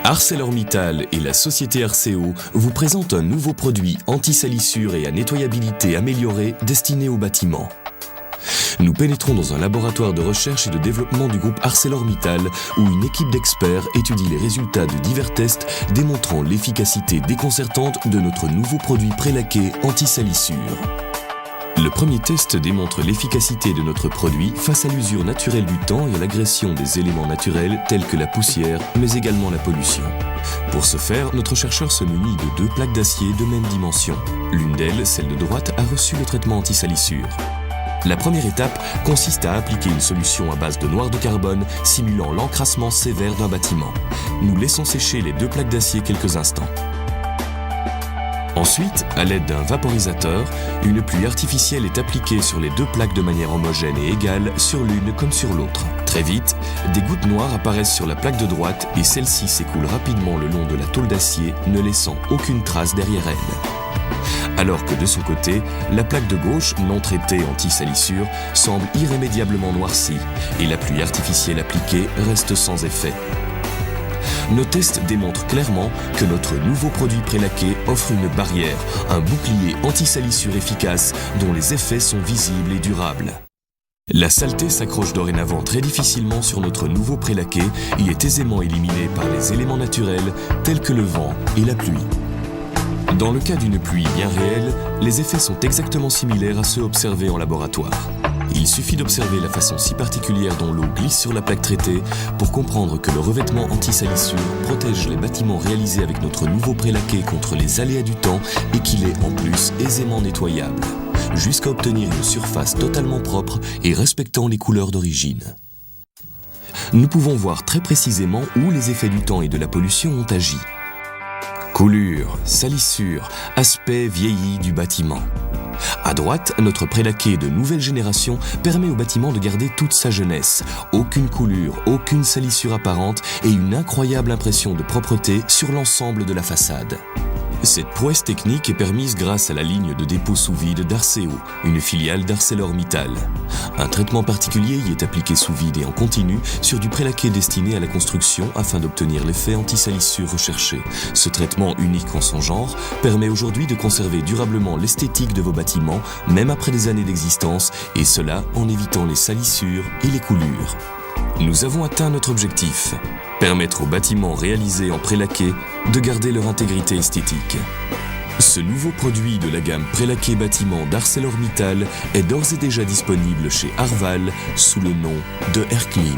ArcelorMittal et la société Arceo vous présentent un nouveau produit anti-salissure et à nettoyabilité améliorée destiné aux bâtiments. Nous pénétrons dans un laboratoire de recherche et de développement du groupe ArcelorMittal où une équipe d'experts étudie les résultats de divers tests démontrant l'efficacité déconcertante de notre nouveau produit prélaqué anti-salissure. Le premier test démontre l'efficacité de notre produit face à l'usure naturelle du temps et à l'agression des éléments naturels tels que la poussière, mais également la pollution. Pour ce faire, notre chercheur se munit de 2 plaques d'acier de même dimension. L'une d'elles, celle de droite, a reçu le traitement anti-salissure. La première étape consiste à appliquer une solution à base de noir de carbone simulant l'encrassement sévère d'un bâtiment. Nous laissons sécher les 2 plaques d'acier quelques instants. Ensuite, à l'aide d'un vaporisateur, une pluie artificielle est appliquée sur les 2 plaques de manière homogène et égale sur l'une comme sur l'autre. Très vite, des gouttes noires apparaissent sur la plaque de droite et celle-ci s'écoule rapidement le long de la tôle d'acier, ne laissant aucune trace derrière elle. Alors que de son côté, la plaque de gauche, non traitée anti-salissure, semble irrémédiablement noircie et la pluie artificielle appliquée reste sans effet. Nos tests démontrent clairement que notre nouveau produit prélaqué offre une barrière, un bouclier anti-salissure efficace dont les effets sont visibles et durables. La saleté s'accroche dorénavant très difficilement sur notre nouveau prélaqué et est aisément éliminée par les éléments naturels tels que le vent et la pluie. Dans le cas d'une pluie bien réelle, les effets sont exactement similaires à ceux observés en laboratoire. Il suffit d'observer la façon si particulière dont l'eau glisse sur la plaque traitée pour comprendre que le revêtement anti-salissure protège les bâtiments réalisés avec notre nouveau prélaqué contre les aléas du temps et qu'il est en plus aisément nettoyable, jusqu'à obtenir une surface totalement propre et respectant les couleurs d'origine. Nous pouvons voir très précisément où les effets du temps et de la pollution ont agi. Coulure, salissure, aspect vieilli du bâtiment. À droite, notre prélaqué de nouvelle génération permet au bâtiment de garder toute sa jeunesse, aucune coulure, aucune salissure apparente et une incroyable impression de propreté sur l'ensemble de la façade. Cette prouesse technique est permise grâce à la ligne de dépôt sous vide d'Arceo, une filiale d'ArcelorMittal. Un traitement particulier y est appliqué sous vide et en continu sur du prélaqué destiné à la construction afin d'obtenir l'effet anti-salissure recherché. Ce traitement unique en son genre permet aujourd'hui de conserver durablement l'esthétique de vos bâtiments, même après des années d'existence, et cela en évitant les salissures et les coulures. Nous avons atteint notre objectif, permettre aux bâtiments réalisés en prélaqué de garder leur intégrité esthétique. Ce nouveau produit de la gamme prélaqué bâtiment d'ArcelorMittal est d'ores et déjà disponible chez Arval sous le nom de Airclean.